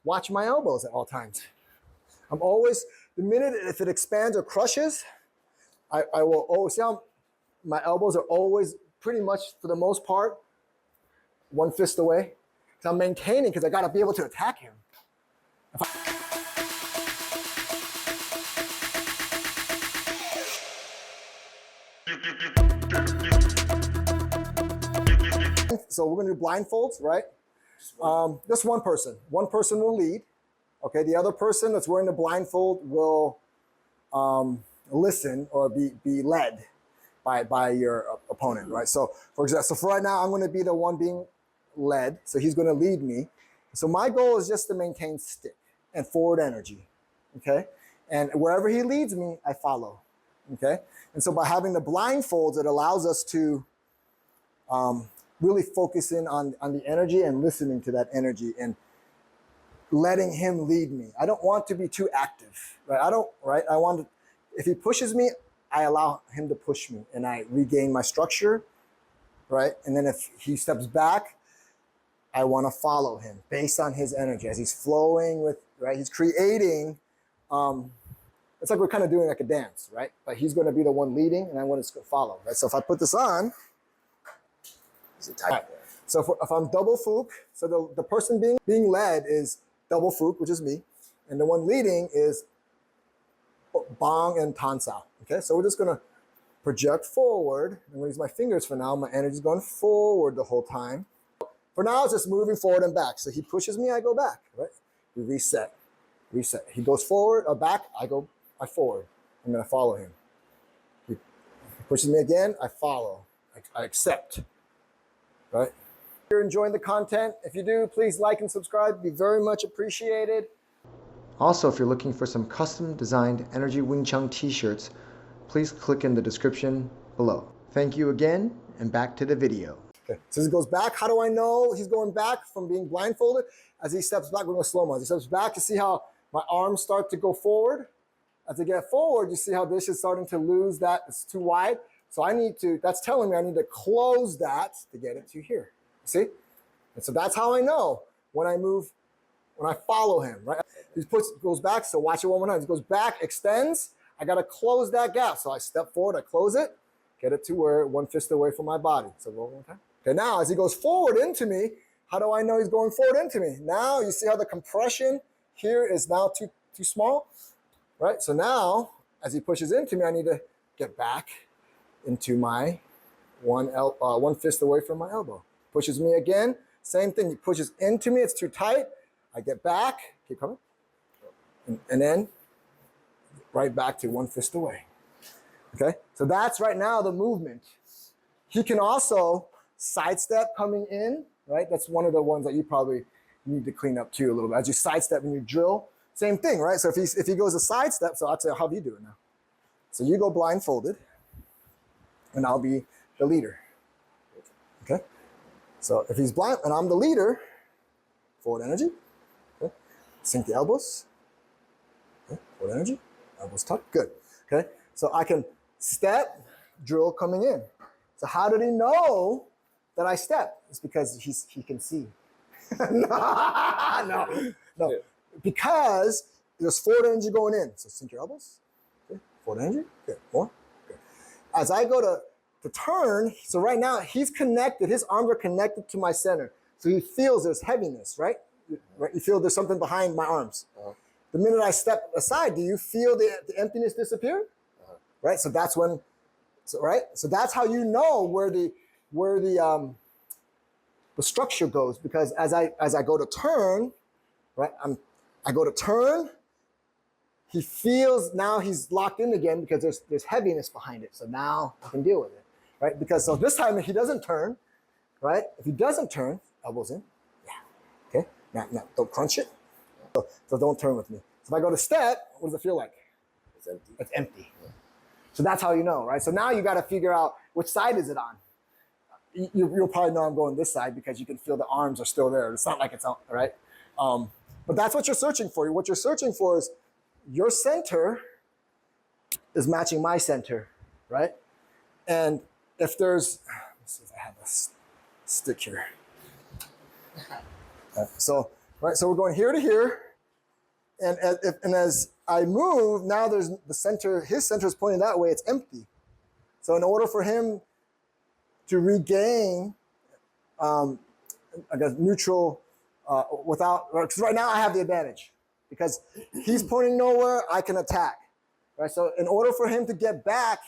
watch my elbows at all times. I'm always, the minute if it expands or crushes, I will always, see how my elbows are always pretty much, for the most part, one fist away. So I'm maintaining because I got to be able to attack him. So we're going to do blindfolds, right? Just one person. One person will lead. Okay, the other person that's wearing the blindfold will listen or be led by your opponent, right? So for example, so for right now, I'm going to be the one being led. So he's going to lead me. So my goal is just to maintain stick and forward energy, okay? And wherever he leads me, I follow, okay? And so by having the blindfolds, it allows us to really focus in on the energy and listening to that energy and letting him lead me. I don't want to be too active, right? I want to, if he pushes me, I allow him to push me and I regain my structure, right? And then if he steps back, I want to follow him based on his energy as he's flowing with, right? He's creating, it's like we're kind of doing like a dance, right? But he's going to be the one leading and I'm going to follow, right? So if I put this on, right. So if I'm double fook, so the person being led is double fook, which is me, and the one leading is bong and tan sao. Okay, so we're just gonna project forward. I'm gonna use my fingers for now. My energy's going forward the whole time. For now, it's just moving forward and back. So he pushes me, I go back. Right? We reset. He goes forward or back, I forward. I'm gonna follow him. He pushes me again, I follow. I accept. Right? If you're enjoying the content, if you do, please like and subscribe. It'd be very much appreciated. Also, if you're looking for some custom designed Energy Wing Chun t-shirts, please click in the description below. Thank you again, and back to the video. Okay, so he goes back. How do I know he's going back from being blindfolded? As he steps back, we're going to slow-mo. As he steps back, you see how my arms start to go forward? As I get forward, you see how this is starting to lose that. It's too wide. So I need to, that's telling me I need to close that to get it to here. See? And so that's how I know when I move, when I follow him, right? He goes back, so watch it one more time. He goes back, extends. I got to close that gap. So I step forward, I close it, get it to where one fist away from my body. So one more time. Okay, now as he goes forward into me, how do I know he's going forward into me? Now you see how the compression here is now too small, right? So now as he pushes into me, I need to get back into my one fist away from my elbow. Pushes me again, same thing. He pushes into me, it's too tight. I get back, keep coming, and then right back to one fist away. Okay, so that's right now the movement. He can also sidestep coming in, right? That's one of the ones that you probably need to clean up too a little bit. As you sidestep and you drill, same thing, right? So if he goes a sidestep, so I'll say, how do you do it now? So you go blindfolded, and I'll be the leader. Okay, so if he's blind and I'm the leader, forward energy. Okay. Sink the elbows. Okay. Forward energy. Elbows tucked. Good. Okay. So I can step, drill coming in. So how did he know that I step? It's because he can see. No. Yeah. Because there's forward energy going in. So sink your elbows. Okay. Forward energy. Good. More. Good. As I go to turn, so right now he's connected. His arms are connected to my center. So he feels there's heaviness, right? You feel there's something behind my arms. The minute I step aside, do you feel the emptiness disappear? Right? So that's when, right? So that's how you know where the structure goes, because as I go to turn, right? I go to turn, he feels now he's locked in again because there's heaviness behind it. So now I can deal with it, right? Because so this time if he doesn't turn, right? If he doesn't turn, elbows in, yeah, okay? Now don't crunch it. So don't turn with me. So if I go to step, what does it feel like? It's empty. It's empty. Yeah. So that's how you know, right? So now you got to figure out which side is it on. You'll probably know I'm going this side because you can feel the arms are still there. It's not like it's out, right? But that's what you're searching for. What you're searching for is your center is matching my center, right? And if there's, let's see if I have a stick here. So right? So we're going here to here. And as I move, now there's the center, his center is pointing that way, it's empty. So in order for him to regain, I guess, neutral because right now I have the advantage because he's pointing nowhere, I can attack, right? So in order for him to get back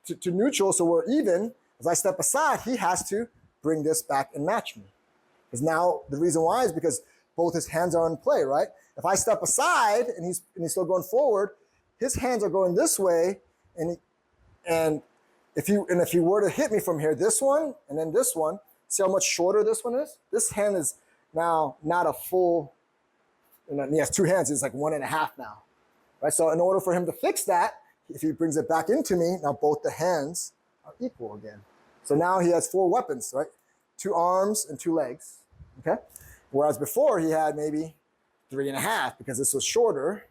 to neutral, so we're even, as I step aside, he has to bring this back and match me. Because now the reason why is because both his hands are in play, right? If I step aside and he's still going forward, his hands are going this way, and if he were to hit me from here, this one and then this one, see how much shorter this one is? This hand is now not a full, he has two hands, it's like 1.5 now, right? So in order for him to fix that, if he brings it back into me, now both the hands are equal again. So now he has 4 weapons, right? 2 arms and 2 legs, okay? Whereas before he had maybe 3.5 because this was shorter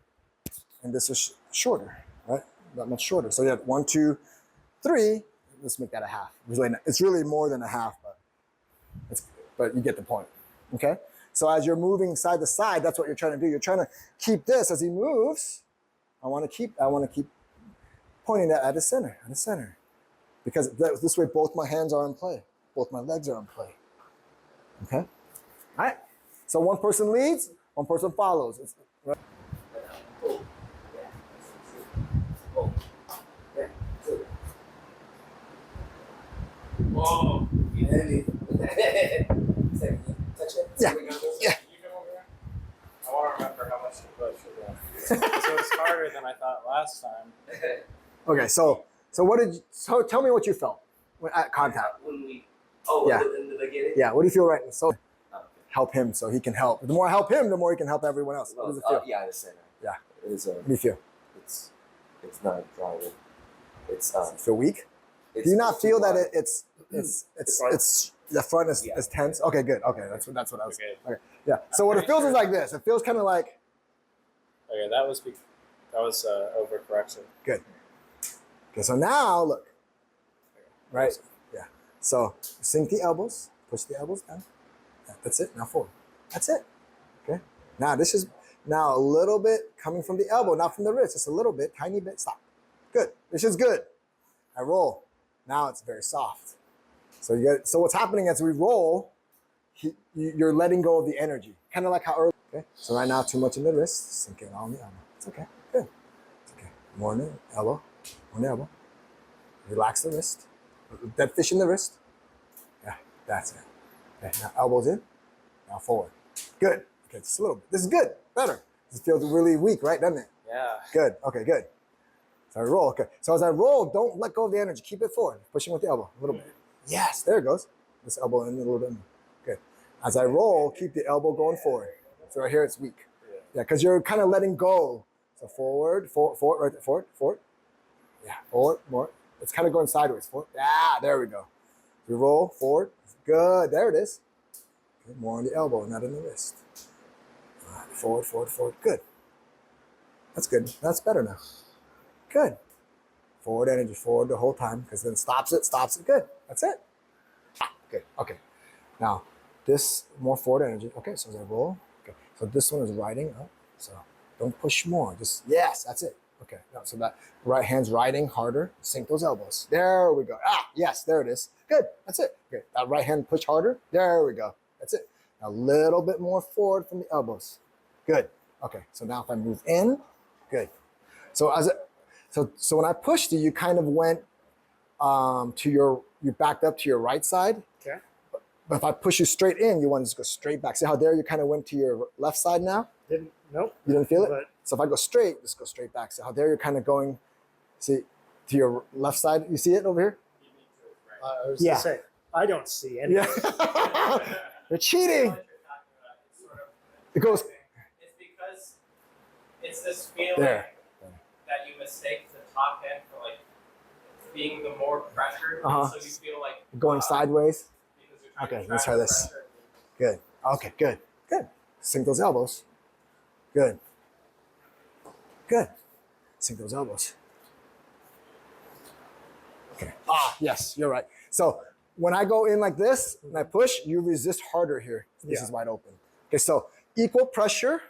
and this was shorter, right? That much shorter. So you have 1, 2, 3. Let's make that a half. It's really more than a half, but you get the point, okay? So as you're moving side to side, that's what you're trying to do. You're trying to keep this as he moves. I want to keep pointing that at the center, because this way both my hands are in play, both my legs are in play, okay? All right. So one person leads, one person follows. Right? Whoa. Yeah. Yeah. I want to remember how much to push again. So it's harder than I thought last time. Okay, so tell me what you felt at contact. When we, Yeah. in the beginning? Yeah, what do you feel right now? So Okay. help him so he can help. The more I help him, the more he can help everyone else. What does it feel? Yeah, the center. Yeah. It is, What do you feel? it's not driving. It's, You feel weak? Do you not feel that it's front. the front is, Yeah. is tense? Okay, good. Okay, that's what I was. Okay. Okay, yeah. So what it feels is like this. It feels kind of like Okay, that was overcorrection. good. Okay, so now look. Right. Yeah. So sink the elbows, push the elbows down. Yeah, that's it. Now forward. That's it. Okay. Now this is now a little bit coming from the elbow, not from the wrist. Just a little bit, tiny bit. Stop. Good. This is good. I roll. Now it's very soft. So what's happening as we roll, you're letting go of the energy, kind of like how early. Okay. So right now, too much in the wrist, sink it on the elbow. It's okay. Good. It's okay. More in the elbow. On the elbow. Relax the wrist. Dead fish in the wrist. Yeah, that's it. Okay, now elbows in. Now forward. Good. Okay, just a little bit. This is good. Better. This feels really weak, right? Doesn't it? Yeah. Good. Okay, good. So I roll. Okay. So as I roll, don't let go of the energy. Keep it forward. Pushing with the elbow a little bit. Yes, there it goes. This elbow in a little bit more. Good. As I roll, keep the elbow going forward. So right here, it's weak. Yeah, because you're kind of letting go. So forward, right there, forward. Yeah, forward, more. It's kind of going sideways. Forward. Yeah, there we go. We roll forward. Good. There it is. Okay, more on the elbow, not in the wrist. Forward. Good. That's good. That's better now. Good. Forward energy, forward the whole time, because then stops it. Good. That's it. Good. Okay. Now, this more forward energy. Okay, so as I roll. Okay. So this one is riding up. So don't push more. Just, yes, that's it. Okay. Now, so that right hand's riding harder. Sink those elbows. There we go. Yes, there it is. Good. That's it. Okay. That right hand push harder. There we go. That's it. Now, a little bit more forward from the elbows. Good. Okay. So now if I move in, good. So So when I pushed you, you kind of went you backed up to your right side. Okay. But if I push you straight in, you want to just go straight back. See how there you kind of went to your left side now? Nope. You didn't feel it? But So if I go straight, just go straight back. See how there you're kind of going, see, to your left side. You see it over here? I was Yeah. gonna say I don't see anything. Yeah. You're cheating. It goes It's because it's this feeling there. that you mistake the top end for like being the more pressured, Uh-huh. so you feel like Going sideways. because you're trying Okay, to let's track try the this. pressure. Good. Okay, good. Sink those elbows. Good. Sink those elbows. Okay. Yes, you're right. So when I go in like this and I push, you resist harder here. This is wide open. Okay, so equal pressure.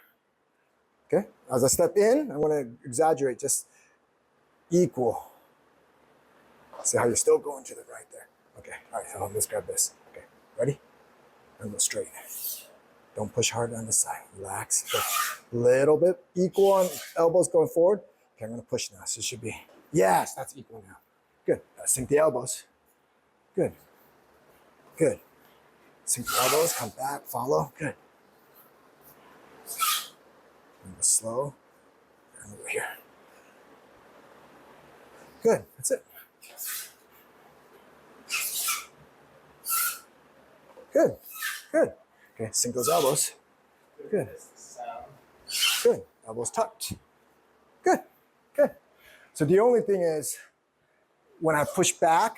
Okay, as I step in, I want to exaggerate, just equal. See how you're still going to the right there. Okay, all right, so let's grab this. Okay, ready? And go straight. Don't push hard on the side. Relax. Okay. Little bit equal on elbows going forward. Okay, I'm gonna push now. So it should be, yes, that's equal now. Good. Sink the elbows. Good. Good. Sink the elbows, come back, follow. Good. And go slow. And over here. Good. That's it. Good. Good. Okay, sink those elbows. Good. Good. Elbows tucked. Good. Good. So the only thing is, when I push back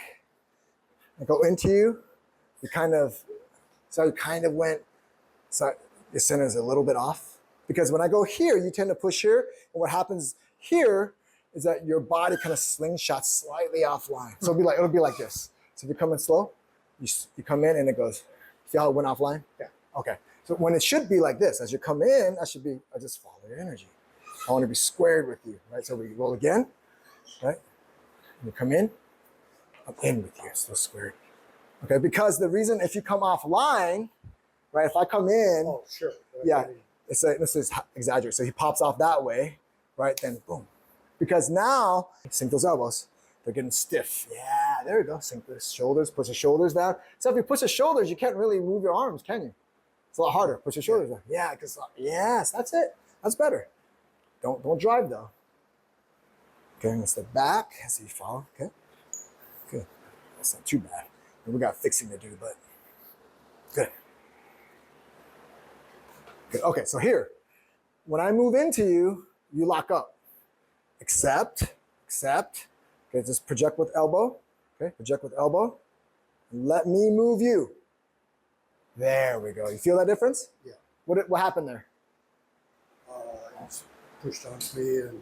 and go into you, you kind of went, so your center is a little bit off. Because when I go here, you tend to push here, and what happens here is that your body kind of slingshots slightly offline. So it'll be like this. So if you're coming slow, you come in and it goes, see how it went offline? Yeah. Okay. So when it should be like this, as you come in, I just follow your energy. I want to be squared with you, right? So we roll again, right? You come in, I'm in with you, still squared. Okay, because the reason if you come offline, right? If I come in, Oh, sure. yeah, this is exaggerate. So he pops off that way, right? Then boom. Because now, sink those elbows. They're getting stiff. Yeah, there we go. Sink the shoulders, push the shoulders down. So if you push the shoulders, you can't really move your arms, can you? It's a lot harder. Push your shoulders down. Yeah, because yes, that's it. That's better. Don't drive though. Okay, I'm gonna step back as you follow. Okay, good. That's not too bad. And we got fixing to do, but good. Good. Okay, so here, when I move into you, you lock up. Accept. Okay, just project with elbow. Okay, project with elbow. Let me move you. There we go. You feel that difference? Yeah. What happened there? It's pushed onto me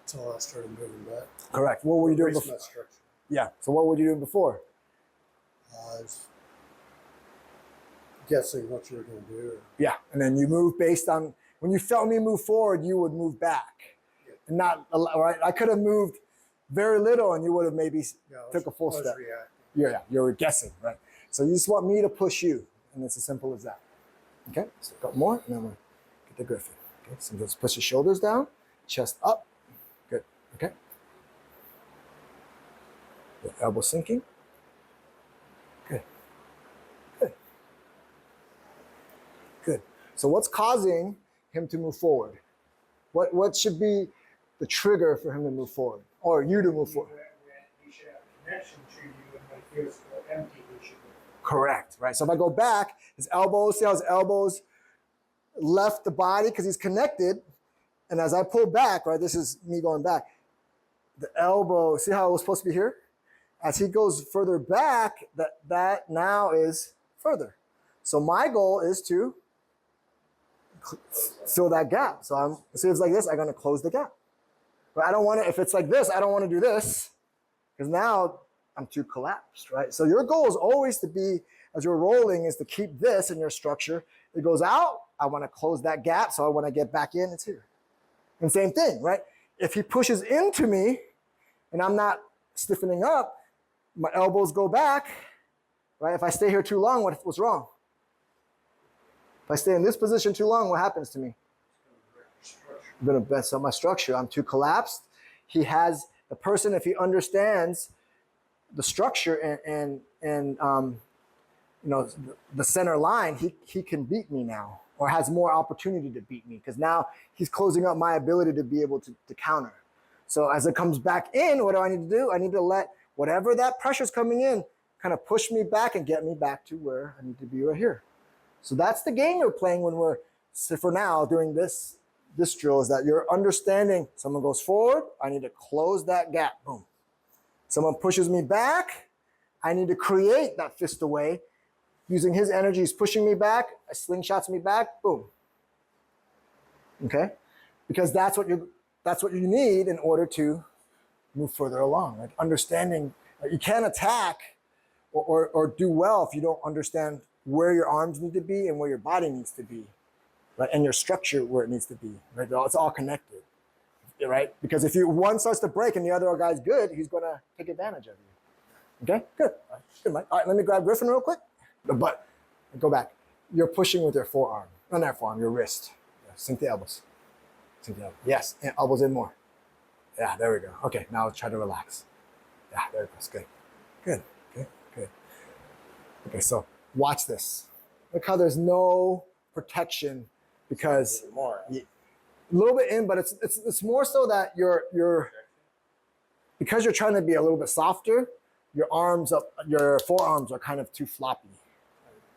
until I started moving back. Correct. What were you doing Increased before? my structure. Yeah. So what were you doing before? I was guessing what you were going to do. Yeah. And then you move based on, when you felt me move forward, you would move back. Yeah. And not, right? I could have moved very little and you would have maybe took a full step. Reacting. Yeah, you were guessing, right? So you just want me to push you. And it's as simple as that. Okay, so a couple more, and then we'll get the griffin. Okay, so just push the shoulders down, chest up. Good, okay. The elbow sinking. Good, good, good. So what's causing him to move forward? What should be the trigger for him to move forward, or you to move forward? He should have a connection to you, and when he feels empty, he should. Correct, right? So if I go back, his elbows, see how his elbows left the body because he's connected. And as I pull back, right, this is me going back, the elbow, see how it was supposed to be here? As he goes further back, that now is further. So my goal is to fill that gap. So see if it's like this, I'm gonna close the gap. But I don't want to, if it's like this, I don't want to do this because now I'm too collapsed, right? So your goal is always to be, as you're rolling, is to keep this in your structure. It goes out, I want to close that gap, so when I get back in, it's here. And same thing, right? If he pushes into me and I'm not stiffening up, my elbows go back, right? If I stay here too long, what's wrong? If I stay in this position too long, what happens to me? I'm gonna mess up my structure. I'm too collapsed. He has, the person, if he understands the structure and you know, the center line, he can beat me now, or has more opportunity to beat me because now he's closing up my ability to be able to counter. So as it comes back in, what do I need to do? I need to let whatever that pressure's coming in kind of push me back and get me back to where I need to be right here. So that's the game you're playing when we're, so for now, doing this drill, is that you're understanding someone goes forward, I need to close that gap, boom. Someone pushes me back, I need to create that fist away. Using his energy, he's pushing me back, slingshots me back, boom. Okay? Because that's what you need in order to move further along. Like understanding, you can't attack or do well if you don't understand where your arms need to be and where your body needs to be. right? And your structure where it needs to be, right? It's all connected, right? Because if one starts to break and the other guy's good, he's gonna take advantage of you. Okay, good. All right, good, Mike. All right, let me grab Griffin real quick. But go back. You're pushing with your forearm, not that forearm, your wrist. Yeah, sink the elbows. Sink the elbows. Yes, and elbows in more. Yeah, there we go. Okay, now try to relax. Yeah, there it goes. Good. Good. Good. Good. Okay, so watch this. Look how there's no protection because More. a little bit in, but it's more so that you're because you're trying to be a little bit softer. Your forearms are kind of too floppy.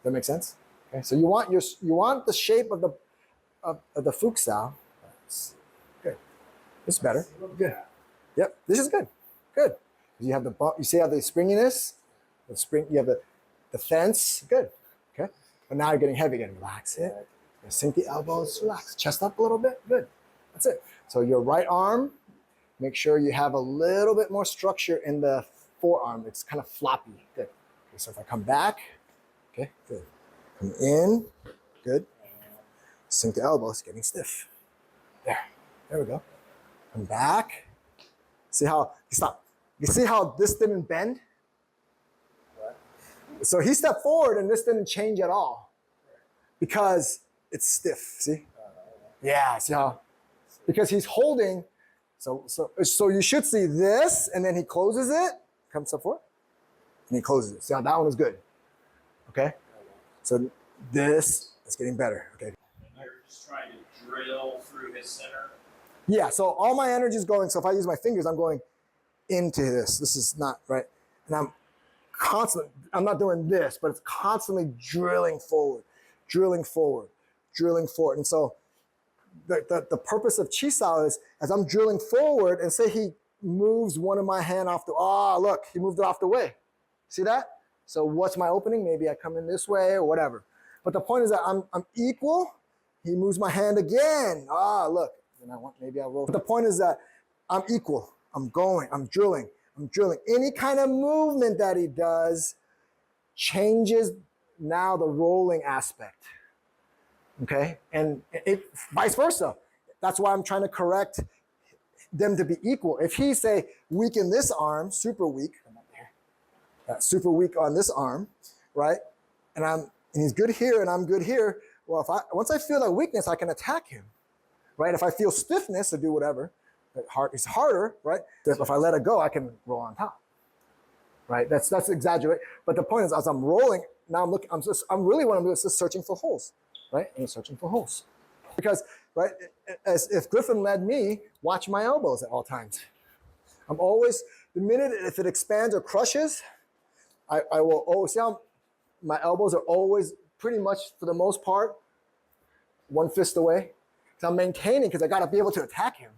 That make sense? Okay, so you want the shape of the Fuchsal. Good. This is better. Good. Yep. This is good. Good. You have the bump. You see how the springiness, the spring. You have the fence. Good. Okay. But now you're getting heavy again. Relax it. Sink the elbows. Relax. Chest up a little bit. Good. That's it. So your right arm. Make sure you have a little bit more structure in the forearm. It's kind of floppy. Good. Okay, so if I come back. Okay. Good. Come in. Good. Sink the elbows. Getting stiff. There. There we go. Come back. See how, stop. You see how this didn't bend? So he stepped forward and this didn't change at all because it's stiff, see? Yeah, see how? Because he's holding, so you should see this and then he closes it, comes up forward, and he closes it. See how that one is good, okay? So this is getting better, okay? You're just trying to drill through his center. Yeah, so all my energy is going, so if I use my fingers, I'm going into this. This is not, right? And I'm not doing this, but it's constantly drilling forward, drilling forward, drilling forward. And so the purpose of Chi Sao is, as I'm drilling forward, and say he moves one of my hand off look, he moved it off the way. See that? So what's my opening? Maybe I come in this way or whatever. But the point is that I'm equal. He moves my hand again. Look. And maybe I'll roll. But the point is that I'm equal. I'm going. I'm drilling. I'm drilling. Any kind of movement that he does changes now the rolling aspect. Okay? And vice versa. That's why I'm trying to correct them to be equal. If he say weak in this arm, super weak, super weak on this arm, right? And he's good here and I'm good here. Well, once I feel that weakness, I can attack him. Right? If I feel stiffness to do whatever, it's harder, right? If I let it go, I can roll on top. Right? That's exaggerate. But the point is, as I'm rolling, now I'm really what I'm doing is just searching for holes. Right? And searching for holes. Because, right, as if Griffin led me, watch my elbows at all times. I'm always, the minute if it expands or crushes, I will always see how my elbows are always pretty much for the most part, one fist away. So I'm maintaining because I got to be able to attack him.